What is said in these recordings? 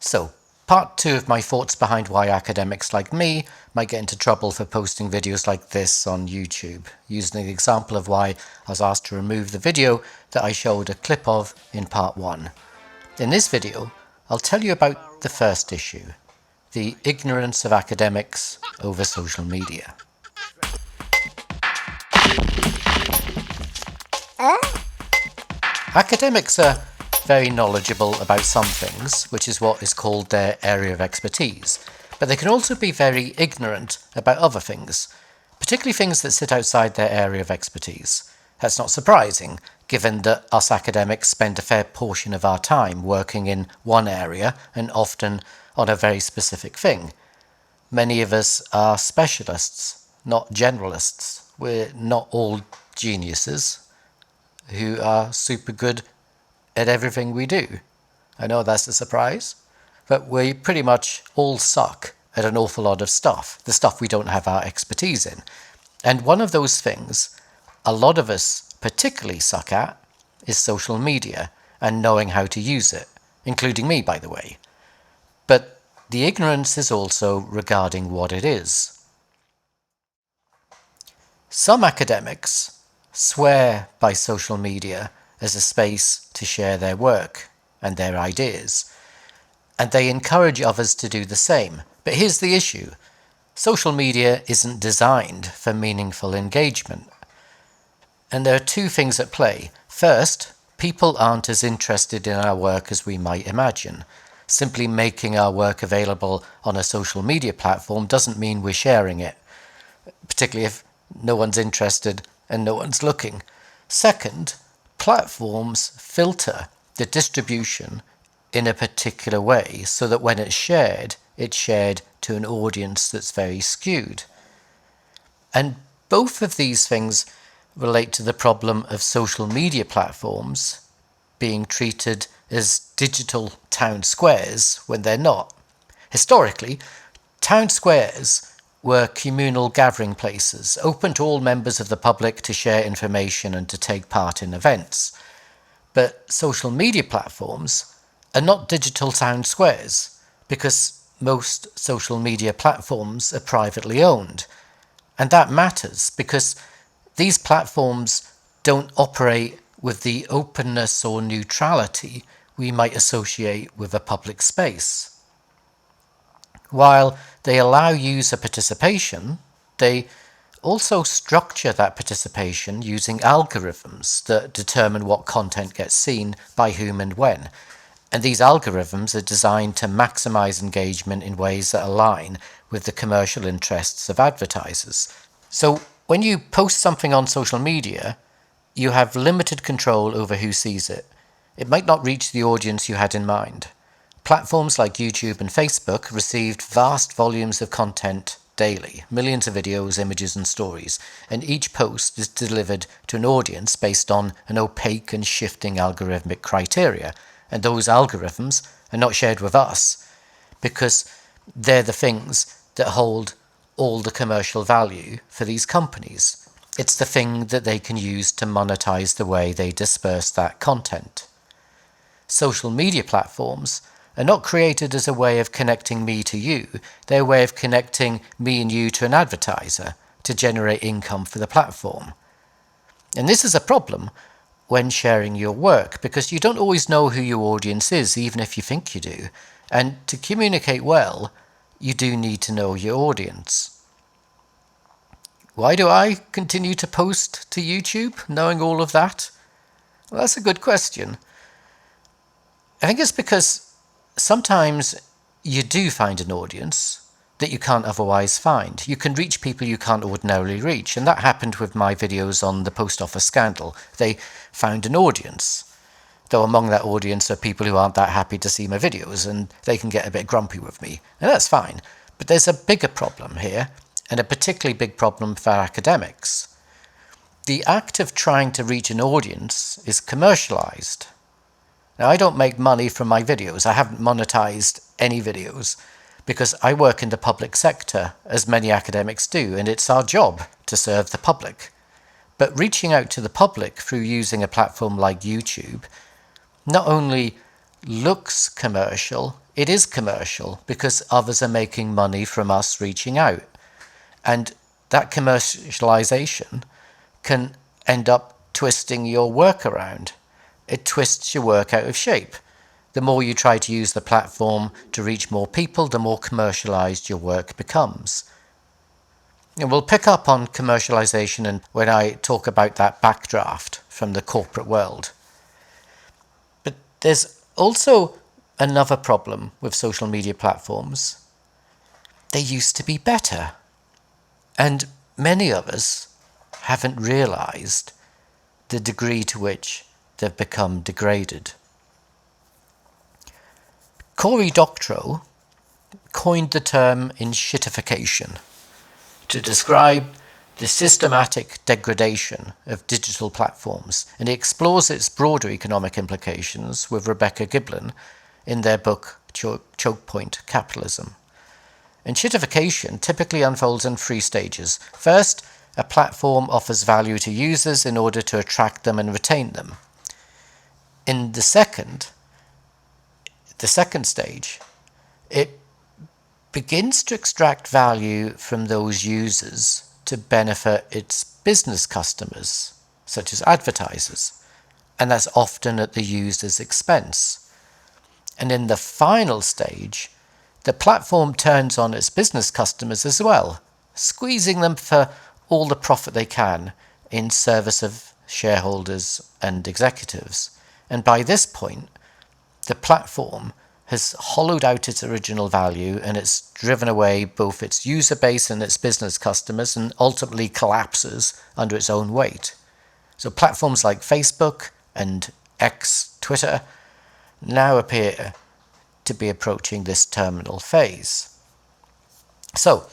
So, part 2 of my thoughts behind why academics like me might get into trouble for posting videos like this on YouTube, using the example of why I was asked to remove the video that I showed a clip of in part 1. In this video, I'll tell you about the first issue, the ignorance of academics over social media. Academics are very knowledgeable about some things, which is what is called their area of expertise, but they can also be very ignorant about other things, particularly things that sit outside their area of expertise. That's not surprising, given that us academics spend a fair portion of our time working in one area and often on a very specific thing. Many of us are specialists, not generalists. We're not all geniuses who are super good at everything we do. I know that's a surprise, but we pretty much all suck at an awful lot of stuff, the stuff we don't have our expertise in. And one of those things a lot of us particularly suck at is social media and knowing how to use it, including me, by the way. But the ignorance is also regarding what it is. Some academics swear by social media as a space to share their work and their ideas, and they encourage others to do the same. But here's the issue. Social media isn't designed for meaningful engagement. And there are two things at play. First, people aren't as interested in our work as we might imagine. Simply making our work available on a social media platform doesn't mean we're sharing it, particularly if no one's interested and no one's looking. Second, platforms filter the distribution in a particular way so that when it's shared to an audience that's very skewed. And both of these things relate to the problem of social media platforms being treated as digital town squares when they're not. Historically, town squares were communal gathering places, open to all members of the public to share information and to take part in events. But social media platforms are not digital town squares, because most social media platforms are privately owned. And that matters because these platforms don't operate with the openness or neutrality we might associate with a public space. While they allow user participation, they also structure that participation using algorithms that determine what content gets seen by whom and when. And these algorithms are designed to maximize engagement in ways that align with the commercial interests of advertisers. So when you post something on social media, you have limited control over who sees it. It might not reach the audience you had in mind. Platforms like YouTube and Facebook received vast volumes of content daily, millions of videos, images and stories, and each post is delivered to an audience based on an opaque and shifting algorithmic criteria, and those algorithms are not shared with us because they're the things that hold all the commercial value for these companies. It's the thing that they can use to monetize the way they disperse that content. Social media platforms are not created as a way of connecting me to you. They're a way of connecting me and you to an advertiser to generate income for the platform. And this is a problem when sharing your work, because you don't always know who your audience is, even if you think you do. And to communicate well, you do need to know your audience. Why do I continue to post to YouTube, knowing all of that? Well, that's a good question. I think it's because sometimes you do find an audience that you can't otherwise find. You can reach people you can't ordinarily reach, and that happened with my videos on the post office scandal. They found an audience, though among that audience are people who aren't that happy to see my videos, and they can get a bit grumpy with me, and that's fine. But there's a bigger problem here, and a particularly big problem for academics. The act of trying to reach an audience is commercialized. Now, I don't make money from my videos. I haven't monetized any videos because I work in the public sector, as many academics do, and it's our job to serve the public. But reaching out to the public through using a platform like YouTube not only looks commercial, it is commercial because others are making money from us reaching out. And that commercialization can end up twisting your work around. It twists your work out of shape. The more you try to use the platform to reach more people, the more commercialized your work becomes. And we'll pick up on commercialization and when I talk about that backdraft from the corporate world. But there's also another problem with social media platforms. They used to be better. And many of us haven't realized the degree to which they've become degraded. Cory Doctorow coined the term inshitification to describe the systematic degradation of digital platforms, and he explores its broader economic implications with Rebecca Giblin in their book Choke Point Capitalism. Inshitification typically unfolds in three stages. First, a platform offers value to users in order to attract them and retain them. In the second stage, it begins to extract value from those users to benefit its business customers, such as advertisers, and that's often at the user's expense. And in the final stage, the platform turns on its business customers as well, squeezing them for all the profit they can in service of shareholders and executives. And by this point, the platform has hollowed out its original value and it's driven away both its user base and its business customers and ultimately collapses under its own weight. So platforms like Facebook and Twitter, now appear to be approaching this terminal phase. So,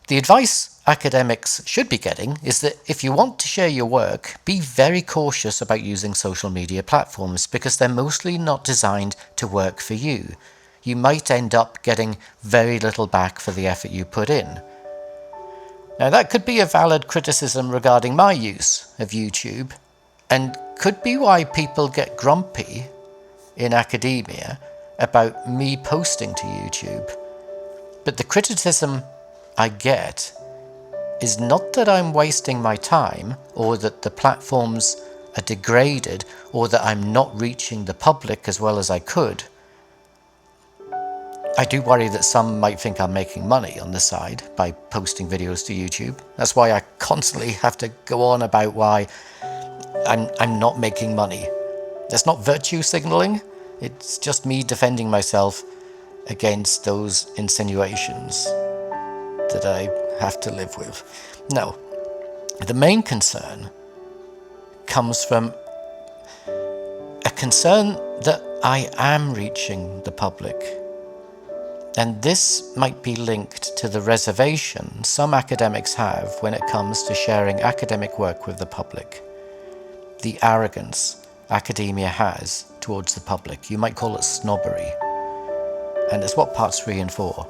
the advice academics should be getting is that if you want to share your work, be very cautious about using social media platforms because they're mostly not designed to work for you. You might end up getting very little back for the effort you put in. Now that could be a valid criticism regarding my use of YouTube, and could be why people get grumpy in academia about me posting to YouTube. But the criticism I get is not that I'm wasting my time or that the platforms are degraded or that I'm not reaching the public as well as I could. I do worry that some might think I'm making money on the side by posting videos to YouTube. That's why I constantly have to go on about why I'm not making money. That's not virtue signaling. It's just me defending myself against those insinuations that I have to live with. Now, the main concern comes from a concern that I am reaching the public. And this might be linked to the reservation some academics have when it comes to sharing academic work with the public. The arrogance academia has towards the public. You might call it snobbery. And it's what parts 3 and 4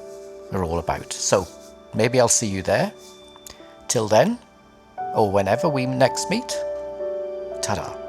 are all about. So maybe I'll see you there. Till then, or whenever we next meet, ta-da.